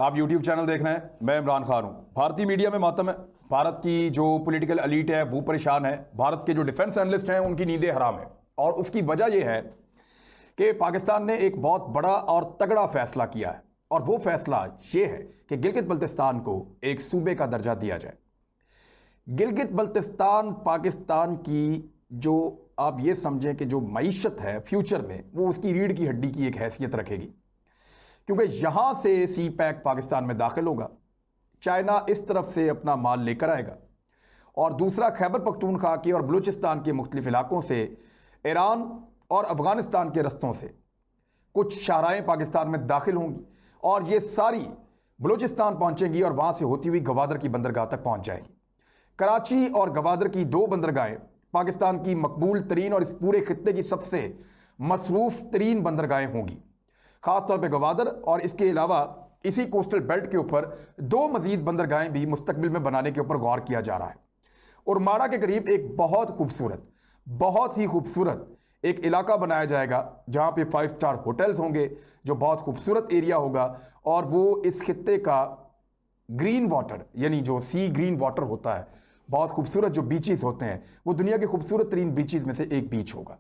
आप YouTube channel देख रहे हैं। मैं इमरान खान हूं। भारतीय मीडिया में मातम है। भारत की जो पॉलिटिकल एलीट है वो परेशान है। भारत के जो डिफेंस एनालिस्ट हैं उनकी नींदें हराम है। और उसकी वजह यह है कि पाकिस्तान ने एक बहुत बड़ा और तगड़ा फैसला किया है। और वो फैसला ये है कि गिलगित बल्तिस्तान को एक सूबे का दर्जा दिया जाए। गिलगित बल्तिस्तान पाकिस्तान की जो आप ये समझें कि जो मईशत है फ्यूचर में वो उसकी रीढ़ की हड्डी की एक हैसियत रखेगी, क्योंकि यहां से सी पैक पाकिस्तान में दाखिल होगा, चाइना इस तरफ से अपना माल लेकर आएगा और दूसरा खैबर पख्तूनख्वा के और बलूचिस्तान के मुख्तलिफ इलाकों से ईरान और अफगानिस्तान के रस्तों से कुछ शाहराएं पाकिस्तान में दाखिल होंगी और ये सारी बलूचिस्तान पहुंचेंगी और वहां से होती हुई गवादर की बंदरगाह तक पहुंच जाएंगी। कराची और गवादर की दो बंदरगाहें पाकिस्तान की मकबूल तरीन और इस पूरे खित्ते की सबसे मसरूफ तरीन बंदरगाहें होंगी। खासतौर पर गवादर और इसके अलावा इसी कोस्टल बेल्ट के ऊपर दो मजीद बंदरगाहें भी मुस्तकबिल में बनाने के ऊपर गौर किया जा रहा है। उरमाड़ा के करीब एक बहुत ही खूबसूरत एक इलाका बनाया जाएगा जहां पे 5 स्टार होटल्स होंगे, जो बहुत खूबसूरत एरिया होगा और वो इस खित्ते का ग्रीन वाटर यानी जो सी ग्रीन वाटर होता है, बहुत खूबसूरत जो बीचेस होते हैं, वो दुनिया के खूबसूरत तरीन बीचेस में से एक बीच होगा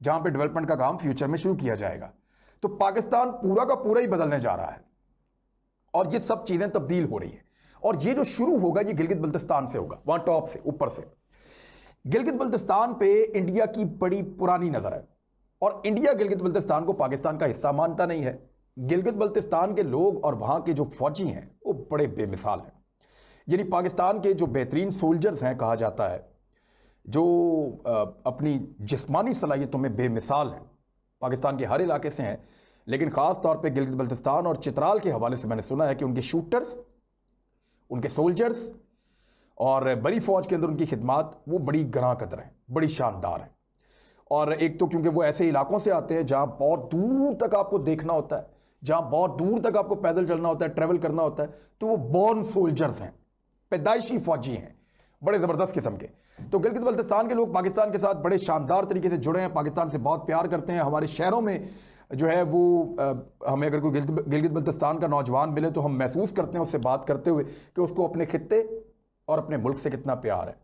जहां पे डेवलपमेंट का काम फ्यूचर में शुरू किया जाएगा। तो पाकिस्तान पूरा का पूरा ही बदलने जा रहा है और ये सब चीजें तब्दील हो रही है। और ये जो शुरू होगा ये गिलगित बल्तिस्तान से होगा, वहां टॉप से ऊपर से। गिलगित बल्तिस्तान पे इंडिया की बड़ी पुरानी नजर है और इंडिया गिलगित बल्तिस्तान को पाकिस्तान का हिस्सा मानता नहीं है। गिलगित बल्तिस्तान के लोग और वहां के जो फौजी हैं वो बड़े बेमिसाल हैं। यानी पाकिस्तान के जो बेहतरीन सोल्जर्स हैं, कहा जाता है, जो अपनी जिस्मानी सलाहियतों में बेमिसाल हैं, पाकिस्तान के हर इलाके से हैं, लेकिन ख़ास तौर पे गिलगित बल्तिस्तान और चित्राल के हवाले से मैंने सुना है कि उनके शूटर्स, उनके सोल्जर्स और बड़ी फ़ौज के अंदर उनकी खिदमात वो बड़ी गरां कदर हैं, बड़ी शानदार हैं। और एक तो क्योंकि वो ऐसे इलाकों से आते हैं जहां बहुत दूर तक आपको देखना होता है, जहां बहुत दूर तक आपको पैदल चलना होता है, ट्रैवल करना होता है, तो वो बॉर्न सोल्जर्स हैं, पैदाइशी फौजी हैं, बड़े ज़बरदस्त किस्म के। तो गिलगित बल्तिस्तान के लोग पाकिस्तान के साथ बड़े शानदार तरीके से जुड़े हैं, पाकिस्तान से बहुत प्यार करते हैं। हमारे शहरों में जो है वो हमें अगर कोई गिलगित बल्तिस्तान का नौजवान मिले तो हम महसूस करते हैं उससे बात करते हुए कि उसको अपने खित्ते और अपने मुल्क से कितना प्यार है।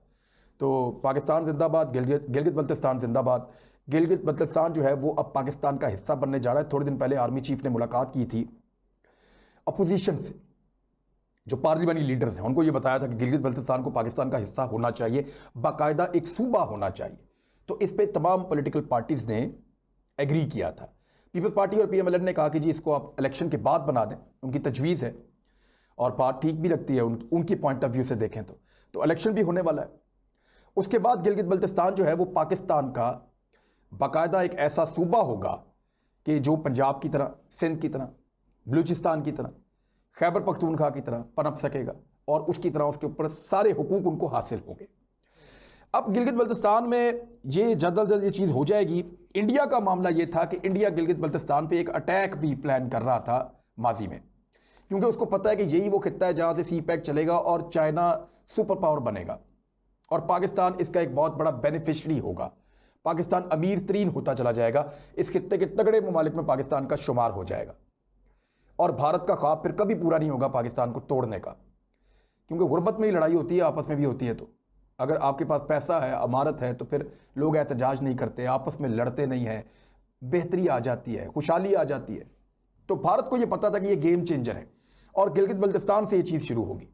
तो पाकिस्तान जिंदाबाद, गिलगित बल्तिस्तान जिंदाबाद। गिलगित बल्तिस्तान जो है वो अब पाकिस्तान का हिस्सा बनने जा रहा है। थोड़े दिन पहले आर्मी चीफ ने मुलाकात की थी अपोजिशन से, जो पार्लियामानी लीडर्स हैं, उनको ये बताया था कि गिलगित बल्तिस्तान को पाकिस्तान का हिस्सा होना चाहिए, बाकायदा एक सूबा होना चाहिए। तो इस पे तमाम पॉलिटिकल पार्टीज ने एग्री किया था। पीपल्स पार्टी और पीएमएलएन ने कहा कि जी इसको आप इलेक्शन के बाद बना दें, उनकी तजवीज़ है और बात ठीक भी लगती है उनकी पॉइंट ऑफ व्यू से देखें तो इलेक्शन भी होने वाला है। उसके बाद गिलगित बल्तिस्तान जो है वो पाकिस्तान का बाकायदा एक ऐसा सूबा होगा कि जो पंजाब की तरह, सिंध की तरह, बलूचिस्तान की तरह, खैबर पख्तूनख्वा की तरह पनप सकेगा और उसकी तरह उसके ऊपर सारे हुकूक उनको हासिल होंगे। अब गिलगित बल्तिस्तान में ये जल्द ये चीज़ हो जाएगी। इंडिया का मामला ये था कि इंडिया गिलगित बल्तिस्तान पे एक अटैक भी प्लान कर रहा था माजी में, क्योंकि उसको पता है कि यही वो खित्ता है जहाँ से सी पैक चलेगा और चाइना सुपर पावर बनेगा और पाकिस्तान इसका एक बहुत बड़ा बेनिफिशरी होगा। पाकिस्तान अमीर तरीन होता चला जाएगा, इस खित्ते के तगड़े ममालिक में पाकिस्तान का शुमार हो जाएगा और भारत का ख्वाब फिर कभी पूरा नहीं होगा पाकिस्तान को तोड़ने का, क्योंकि गुर्बत में ही लड़ाई होती है, आपस में भी होती है। तो अगर आपके पास पैसा है, अमारत है, तो फिर लोग एहतजाज नहीं करते, आपस में लड़ते नहीं हैं, बेहतरी आ जाती है, खुशहाली आ जाती है। तो भारत को यह पता था कि यह गेम चेंजर है और गिलगित बल्तिस्तान से यह चीज़ शुरू होगी।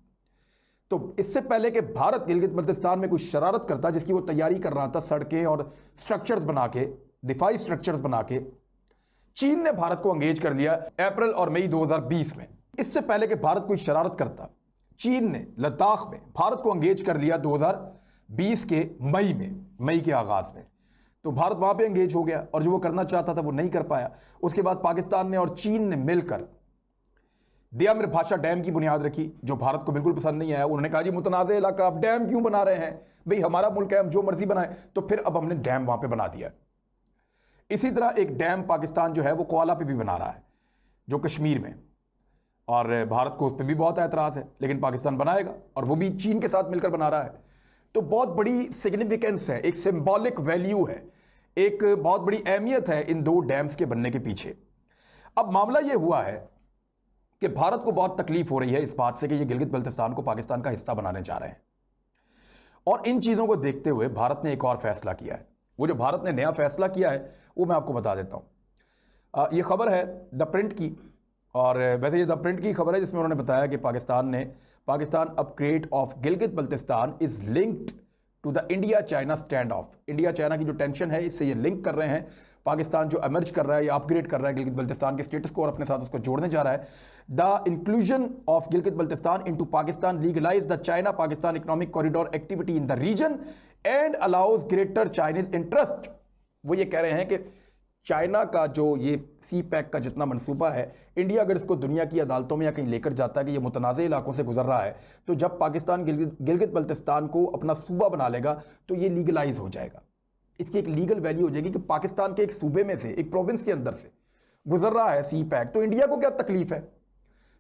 तो इससे पहले कि भारत गिलगित बल्तिस्तान में कुछ शरारत करता, जिसकी वो तैयारी कर रहा था, सड़कें और स्ट्रक्चर्स बना के, दिफाई स्ट्रक्चर्स बना के, चीन ने भारत को एंगेज कर लिया अप्रैल और मई 2020 में। इससे पहले कि भारत कोई शरारत करता, चीन ने लद्दाख में भारत को एंगेज कर लिया 2020 के मई के आगाज में। तो भारत वहां पे एंगेज हो गया और जो वो करना चाहता था वो नहीं कर पाया। उसके बाद पाकिस्तान ने और चीन ने मिलकर दियामिर भाषा डैम की बुनियाद रखी, जो भारत को बिल्कुल पसंद नहीं आया। उन्होंने कहा जी मुतनाज़ इलाका, आप डैम क्यों बना रहे हैं, भाई हमारा मुल्क है, हम जो मर्जी बनाए। तो फिर अब हमने डैम वहां पे बना दिया। इसी तरह एक डैम पाकिस्तान जो है वो कोआला पे भी बना रहा है, जो कश्मीर में, और भारत को उस पर भी बहुत एतराज़ है, लेकिन पाकिस्तान बनाएगा और वो भी चीन के साथ मिलकर बना रहा है। तो बहुत बड़ी सिग्निफिकेंस है, एक सिंबॉलिक वैल्यू है, एक बहुत बड़ी अहमियत है इन दो डैम्स के बनने के पीछे। अब मामला ये हुआ है कि भारत को बहुत तकलीफ हो रही है इस बात से कि ये गिलगित बल्तिस्तान को पाकिस्तान का हिस्सा बनाने जा रहे हैं। और इन चीज़ों को देखते हुए भारत ने एक और फैसला किया है। वो जो भारत ने नया फैसला किया है वो मैं आपको बता देता हूँ। ये खबर है द प्रिंट की, और वैसे ये द प्रिंट की खबर है जिसमें उन्होंने बताया कि Pakistan upgrade of Gilgit Baltistan is linked to the India China stand off. India China की जो टेंशन है इससे ये लिंक कर रहे हैं। पाकिस्तान जो एमर्ज कर रहा है या अपग्रेड कर रहा है गिलगित बल्तिस्तान के स्टेटस को और अपने साथ उसको जोड़ने जा रहा है। The inclusion of Gilgit Baltistan into Pakistan legalise the China Pakistan economic corridor activity in the region and allows greater Chinese interest. वो ये कह रहे हैं कि चाइना का जो ये सी पैक का जितना मंसूबा है, इंडिया अगर इसको दुनिया की अदालतों में या कहीं लेकर जाता है कि ये मुतनाज़ इलाकों से गुजर रहा है, तो जब पाकिस्तान गिलगित बल्तिस्तान को अपना सूबा बना लेगा तो ये लीगलाइज हो जाएगा। इसकी एक लीगल वैल्यू हो जाएगी कि पाकिस्तान के एक सूबे में से, एक प्रोविंस के अंदर से गुजर रहा है सी पैक, तो इंडिया को क्या तकलीफ है।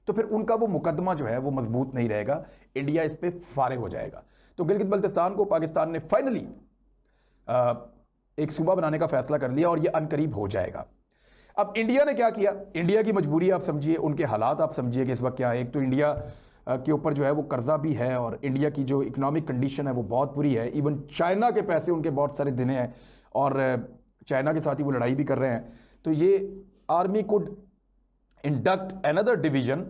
तो फिर उनका वो मुकदमा जो है वो मजबूत नहीं रहेगा, इंडिया इस पर फारिग हो जाएगा। तो गिलगित बल्तिस्तान को पाकिस्तान ने फाइनली एक सूबा बनाने का फैसला कर लिया और ये अनकरीब हो जाएगा। अब इंडिया ने क्या किया, इंडिया की मजबूरी आप समझिए, उनके हालात आप समझिए कि इस वक्त क्या है। एक तो इंडिया के ऊपर जो है वो कर्जा भी है और इंडिया की जो इकोनॉमिक कंडीशन है वो बहुत बुरी है। इवन चाइना के पैसे उनके बहुत सारे देने हैं और चाइना के साथ ही वो लड़ाई भी कर रहे हैं। तो ये army could induct another division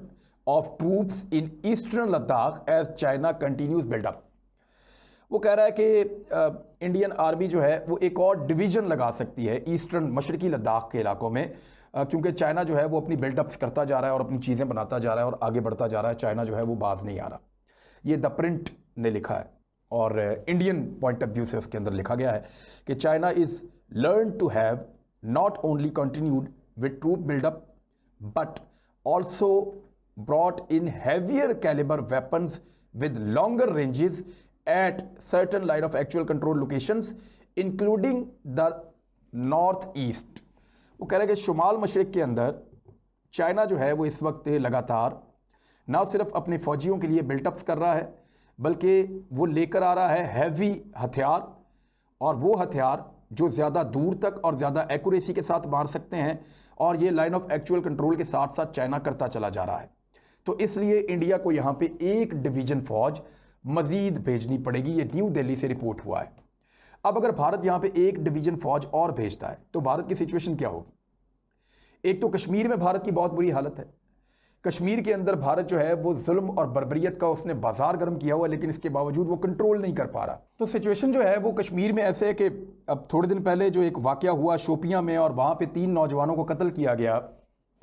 of troops in eastern Ladakh as China continues buildup. वो कह रहा है कि इंडियन आर्मी जो है वो एक और डिवीजन लगा सकती है ईस्टर्न मशरकी लद्दाख के इलाकों में, क्योंकि चाइना जो है वो अपनी बिल्डअप्स करता जा रहा है और अपनी चीज़ें बनाता जा रहा है और आगे बढ़ता जा रहा है। चाइना जो है वो बाज नहीं आ रहा। ये द प्रिंट ने लिखा है और इंडियन पॉइंट ऑफ व्यू से उसके अंदर लिखा गया है कि China is learnt to have not only continued with troop buildup but also brought in heavier calibre weapons with longer ranges at certain line of actual control locations including the north east। वो कह रहे हैं कि शुमाल मशरिक के अंदर China जो है वो इस वक्त लगातार ना सिर्फ अपने फौजियों के लिए बिल्टअप्स कर रहा है बल्कि वो लेकर आ रहा है हैवी हथियार, और वो हथियार जो ज़्यादा दूर तक और ज़्यादा एक्यूरेसी के साथ मार सकते हैं, और ये लाइन ऑफ एक्चुअल कंट्रोल के साथ साथ चाइना करता चला जा रहा है। तो इसलिए इंडिया को यहाँ पे एक डिवीजन फौज मजीद भेजनी पड़ेगी। ये न्यू दिल्ली से रिपोर्ट हुआ है। अब अगर भारत यहाँ पे एक डिवीजन फौज और भेजता है तो भारत की सिचुएशन क्या होगी। एक तो कश्मीर में भारत की बहुत बुरी हालत है। कश्मीर के अंदर भारत जो है वो जुल्म और बर्बरियत का उसने बाजार गर्म किया हुआ, लेकिन इसके बावजूद वो कंट्रोल नहीं कर पा रहा। तो सिचुएशन जो है वो कश्मीर में ऐसे है कि अब थोड़े दिन पहले जो एक वाकया हुआ शोपियां में और वहाँ पे 3 नौजवानों को कत्ल किया गया,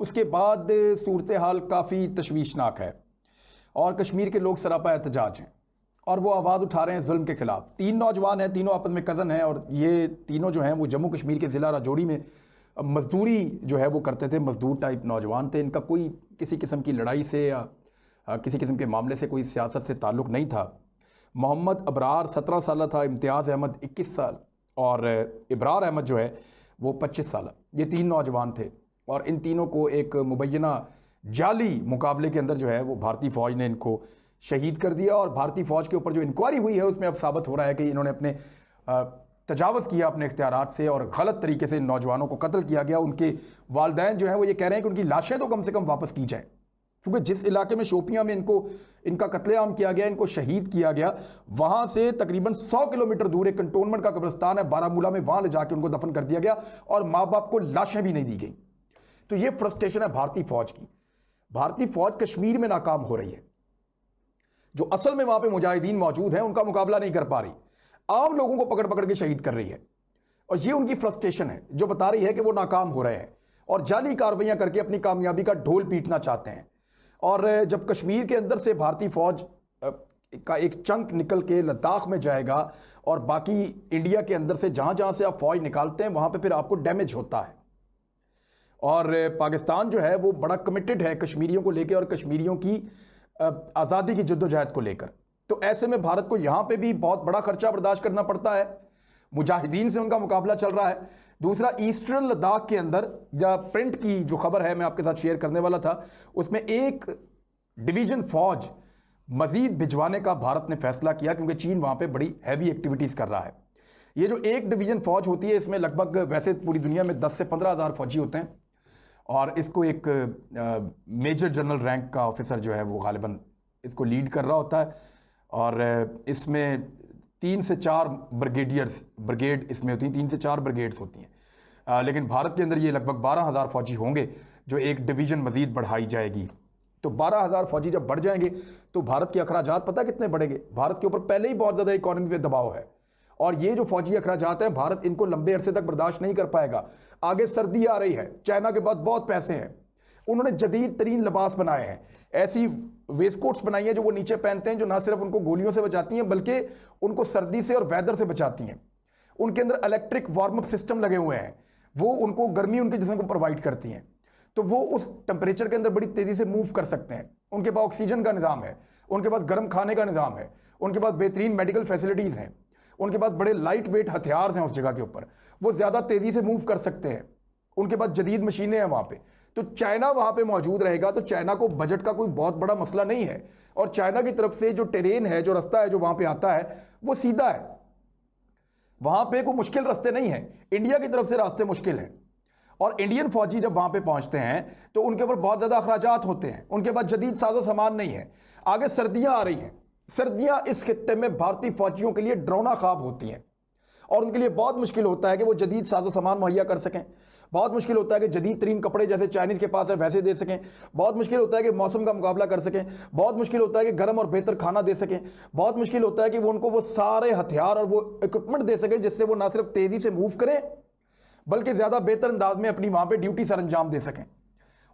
उसके बाद सूरत हाल काफ़ी तशवीशनाक है और कश्मीर के लोग सरापा एहतजाज हैं और वो आवाज़ उठा रहे हैं जुल्म के खिलाफ। 3 नौजवान हैं, तीनों आपस में कज़न हैं और ये तीनों जो हैं वो जम्मू कश्मीर के ज़िला राजौरी में मजदूरी जो है वो करते थे, मजदूर टाइप नौजवान थे। इनका कोई किसी किस्म की लड़ाई से या किसी किस्म के मामले से कोई सियासत से ताल्लुक़ नहीं था। मोहम्मद अबरार 17 साल था, इम्तियाज़ अहमद 21 साल और इब्रार अहमद जो है वो 25 साल। ये 3 नौजवान थे और इन तीनों को एक मुबैना जाली मुकाबले के अंदर जो है वो भारतीय फ़ौज ने इनको शहीद कर दिया। और भारतीय फ़ौज के ऊपर जो इंक्वायरी हुई है उसमें अब साबित हो रहा है कि इन्होंने अपने तजावज़ किया अपने इख्तियारात से और गलत तरीके से इन नौजवानों को कत्ल किया गया। उनके वालिदैन जो हैं वो ये कह रहे हैं कि उनकी लाशें तो कम से कम वापस की जाएं, क्योंकि जिस इलाके में शोपियां में इनका कत्लेआम किया गया, इनको शहीद किया गया, वहाँ से तकरीबन 100 किलोमीटर दूर एक कंटोनमेंट का कब्रिस्तान है बारामूला में, वहाँ ले जाके उनको दफन कर दिया गया और माँ बाप को लाशें भी नहीं दी गई। तो ये फ्रस्ट्रेशन है भारतीय फ़ौज की। भारतीय फ़ौज कश्मीर में नाकाम हो रही है, जो असल में वहाँ पे मुजाहिदीन मौजूद हैं उनका मुकाबला नहीं कर पा रही, आम लोगों को पकड़ पकड़ के शहीद कर रही है। और ये उनकी फ्रस्ट्रेशन है जो बता रही है कि वो नाकाम हो रहे हैं और जाली कार्रवाइयाँ करके अपनी कामयाबी का ढोल पीटना चाहते हैं। और जब कश्मीर के अंदर से भारतीय फ़ौज का एक चंक निकल के लद्दाख में जाएगा और बाकी इंडिया के अंदर से जहाँ जहाँ से आप फ़ौज निकालते हैं वहाँ पे फिर आपको डैमेज होता है। और पाकिस्तान जो है वो बड़ा कमिटेड है कश्मीरियों को लेकर और कश्मीरियों की आज़ादी की जद्दोजहद को लेकर। तो ऐसे में भारत को यहाँ पे भी बहुत बड़ा खर्चा बर्दाश्त करना पड़ता है, मुजाहिदीन से उनका मुकाबला चल रहा है। दूसरा, ईस्टर्न लद्दाख के अंदर या प्रिंट की जो खबर है मैं आपके साथ शेयर करने वाला था, उसमें एक डिवीजन फौज मजीद भिजवाने का भारत ने फैसला किया, क्योंकि चीन वहाँ पे बड़ी हैवी एक्टिविटीज़ कर रहा है। ये जो एक डिवीजन फौज होती है इसमें लगभग वैसे पूरी दुनिया में 10 से 15 हज़ार फौजी होते हैं और इसको एक मेजर जनरल रैंक का ऑफिसर जो है वो गालिबन इसको लीड कर रहा होता है। और इसमें 3 से 4 ब्रिगेड इसमें होती हैं, 3 से 4 ब्रिगेड्स होती हैं। लेकिन भारत के अंदर ये लगभग 12,000 फौजी होंगे, जो एक डिवीज़न मज़ीद बढ़ाई जाएगी। तो 12,000 फौजी जब बढ़ जाएंगे तो भारत के अखराजात पता कितने बढ़ेंगे। भारत के ऊपर पहले ही बहुत ज़्यादा इकॉनमी पे दबाव है, और ये जो फौजी अखराजात हैं भारत इनको लंबे अरसे तक बर्दाश्त नहीं कर पाएगा। आगे सर्दी आ रही है, चाइना के पास बहुत पैसे हैं, उन्होंने जदीद तरीन लिबास बनाए हैं, ऐसी वेस्टकोट्स बनाई हैं जो वो नीचे पहनते हैं, जो ना सिर्फ उनको गोलियों से बचाती हैं बल्कि उनको सर्दी से और वेदर से बचाती हैं। उनके अंदर इलेक्ट्रिक वार्म अप सिस्टम लगे हुए हैं, वो उनको गर्मी उनके जिस्म को प्रोवाइड करती हैं, तो वो उस टेम्परेचर के अंदर बड़ी तेज़ी से मूव कर सकते हैं। उनके पास ऑक्सीजन का निज़ाम है, उनके पास गर्म खाने का निज़ाम है, उनके पास बेहतरीन मेडिकल फैसिलिटीज़ हैं, उनके पास बड़े लाइट वेट हथियार हैं उस जगह के ऊपर, वो ज़्यादा तेज़ी से मूव कर सकते हैं, उनके पास जदीद मशीनें हैं वहाँ पे। तो चाइना वहाँ पे मौजूद रहेगा, तो चाइना को बजट का कोई बहुत बड़ा मसला नहीं है। और चाइना की तरफ से जो टेरेन है, जो रास्ता है जो वहाँ पे आता है, वो सीधा है, वहाँ पे कोई मुश्किल रास्ते नहीं है। इंडिया की तरफ से रास्ते मुश्किल हैं, और इंडियन फौजी जब वहाँ पे पहुँचते हैं तो उनके ऊपर बहुत ज़्यादा अखराजात होते हैं, उनके पास जदीद साजो सामान नहीं है। आगे सर्दियाँ आ रही हैं, सर्दियाँ इस खित्ते में भारतीय फौजियों के लिए डरावना ख्वाब होती हैं, और उनके लिए बहुत मुश्किल होता है कि वो जदीद साजो सामान मुहैया कर सकें, बहुत मुश्किल होता है कि जदीद तरीन कपड़े जैसे चाइनीज़ के पास है वैसे दे सकें, बहुत मुश्किल होता है कि मौसम का मुकाबला कर सकें, बहुत मुश्किल होता है कि गर्म और बेहतर खाना दे सकें, बहुत मुश्किल होता है कि वो उनको वो सारे हथियार और वो इक्विपमेंट दे सकें जिससे वो ना सिर्फ तेज़ी से मूव करें बल्कि ज़्यादा बेहतर अंदाज में अपनी वहाँ पर ड्यूटी सर अंजाम दे सकें।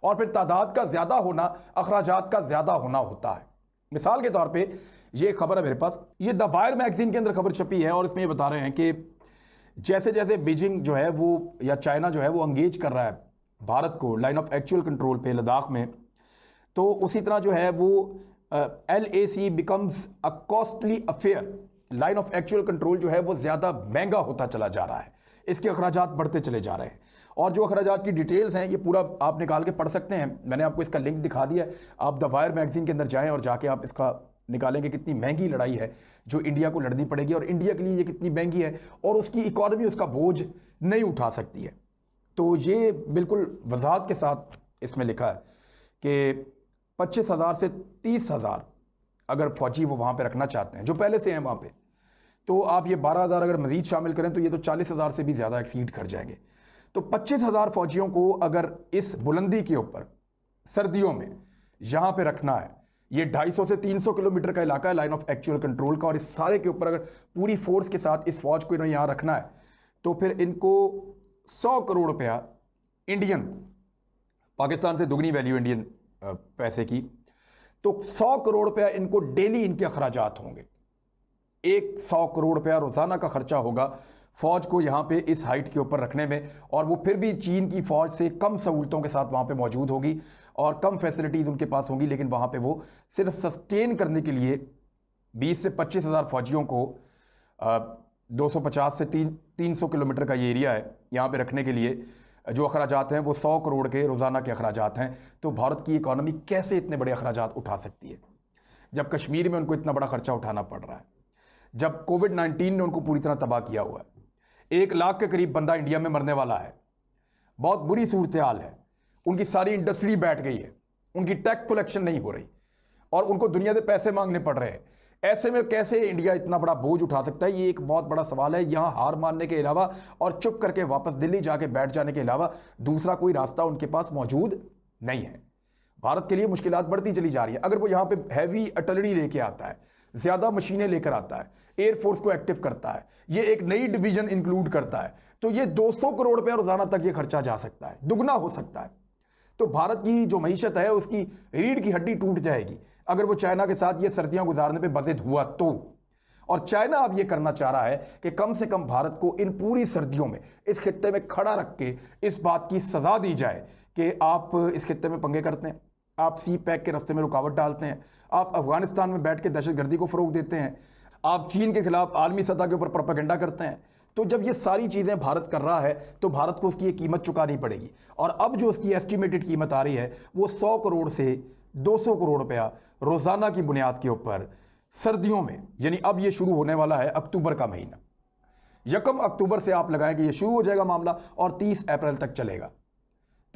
और फिर तादाद का ज़्यादा होना अखराजात का ज़्यादा होना होता है। मिसाल के तौर पर ये खबर है मेरे पास, ये द वायर मैगजीन के अंदर खबर छपी है, और इसमें ये बता रहे हैं कि जैसे जैसे बीजिंग जो है वो या चाइना जो है वो अंगेज कर रहा है भारत को लाइन ऑफ एक्चुअल कंट्रोल पे लद्दाख में, तो उसी तरह जो है वो LAC becomes a costly affair. Line of actual control जो है वो ज़्यादा महंगा होता चला जा रहा है, इसके अखराजात बढ़ते चले जा रहे हैं। और जो अखराजात की डिटेल्स हैं ये पूरा आप निकाल के पढ़ सकते हैं, मैंने आपको इसका लिंक दिखा दिया है। आप द वायर मैगजीन के अंदर जाएँ और जाके आप इसका निकालेंगे कितनी महंगी लड़ाई है जो इंडिया को लड़नी पड़ेगी, और इंडिया के लिए ये कितनी महंगी है, और उसकी इकॉनमी उसका बोझ नहीं उठा सकती है। तो ये बिल्कुल वजाहत के साथ इसमें लिखा है कि 25,000 से 30,000 अगर फौजी वो वहाँ पे रखना चाहते हैं जो पहले से हैं वहाँ पे, तो आप ये 12,000 अगर मजीद शामिल करें तो ये तो 40,000 से भी ज़्यादा एक्सीड कर जाएंगे। तो 25,000 फौजियों को अगर इस बुलंदी के ऊपर सर्दियों में यहाँ पे रखना है, ये 250 से 300 किलोमीटर का इलाका है लाइन ऑफ एक्चुअल कंट्रोल का, और इस सारे के ऊपर अगर पूरी फोर्स के साथ इस फौज को इन्होंने यहाँ रखना है तो फिर इनको 100 करोड़ रुपया इंडियन, पाकिस्तान से दुगनी वैल्यू इंडियन पैसे की, तो 100 करोड़ रुपया इनको डेली इनके अखराजात होंगे। 100 करोड़ रुपया रोज़ाना का खर्चा होगा फौज को यहाँ पे इस हाइट के ऊपर रखने में, और वो फिर भी चीन की फौज से कम सहूलतों के साथ वहाँ पे मौजूद होगी और कम फैसिलिटीज़ उनके पास होंगी, लेकिन वहाँ पे वो सिर्फ सस्टेन करने के लिए 20 से 25,000 फौजियों को 250 से 300 किलोमीटर का ये एरिया है यहाँ पे रखने के लिए जो अखराजात हैं वो 100 करोड़ के रोज़ाना के अखराजात हैं। तो भारत की इकॉनमी कैसे इतने बड़े अखराजात उठा सकती है जब कश्मीर में उनको इतना बड़ा खर्चा उठाना पड़ रहा है, जब कोविड-19 ने उनको पूरी तरह तबाह किया हुआ है, 1 लाख के करीब बंदा इंडिया में मरने वाला है, बहुत बुरी सूरत हाल है, उनकी सारी इंडस्ट्री बैठ गई है, उनकी टैक्स कलेक्शन नहीं हो रही और उनको दुनिया से पैसे मांगने पड़ रहे हैं। ऐसे में कैसे इंडिया इतना बड़ा बोझ उठा सकता है, ये एक बहुत बड़ा सवाल है। यहाँ हार मानने के अलावा और चुप करके वापस दिल्ली जाके बैठ जाने के अलावा दूसरा कोई रास्ता उनके पास मौजूद नहीं है। भारत के लिए मुश्किलात बढ़ती चली जा रही है। अगर वो यहाँ पे हैवी आर्टिलरी लेके आता है, ज़्यादा मशीनें लेकर आता है, एयरफोर्स को एक्टिव करता है, ये एक नई डिवीजन इंक्लूड करता है, तो ये 200 करोड़ रुपया रोजाना तक ये खर्चा जा सकता है, दुगना हो सकता है। तो भारत की जो मईशत है उसकी रीढ़ की हड्डी टूट जाएगी अगर वो चाइना के साथ ये सर्दियां गुजारने पे बज़िद हुआ तो। और चाइना अब ये करना चाह रहा है कि कम से कम भारत को इन पूरी सर्दियों में इस खित्ते में खड़ा रख के इस बात की सजा दी जाए कि आप इस खित्ते में पंगे करते हैं, आप सी पैक के रास्ते में रुकावट डालते हैं, आप अफगानिस्तान में बैठ के दहशतगर्दी को फ़रोग देते हैं, आप चीन के खिलाफ आलमी सतह के ऊपर प्रोपेगेंडा करते हैं। तो जब ये सारी चीज़ें भारत कर रहा है तो भारत को उसकी ये कीमत चुकानी पड़ेगी। और अब जो उसकी एस्टिमेटेड कीमत आ रही है वो 100 करोड़ से 200 करोड़ रुपया रोज़ाना की बुनियाद के ऊपर सर्दियों में, यानी अब ये शुरू होने वाला है अक्टूबर का महीना, 1 अक्टूबर से आप लगाएं कि ये शुरू हो जाएगा मामला और 30 अप्रैल तक चलेगा।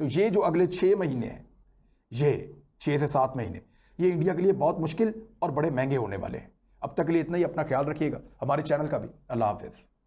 तो ये जो अगले 6 महीने हैं, ये 6 से 7 महीने, ये इंडिया के लिए बहुत मुश्किल और बड़े महंगे होने वाले हैं। अब तक के लिए इतना ही, अपना ख्याल रखिएगा, हमारे चैनल का भी। अल्लाह हाफिज़।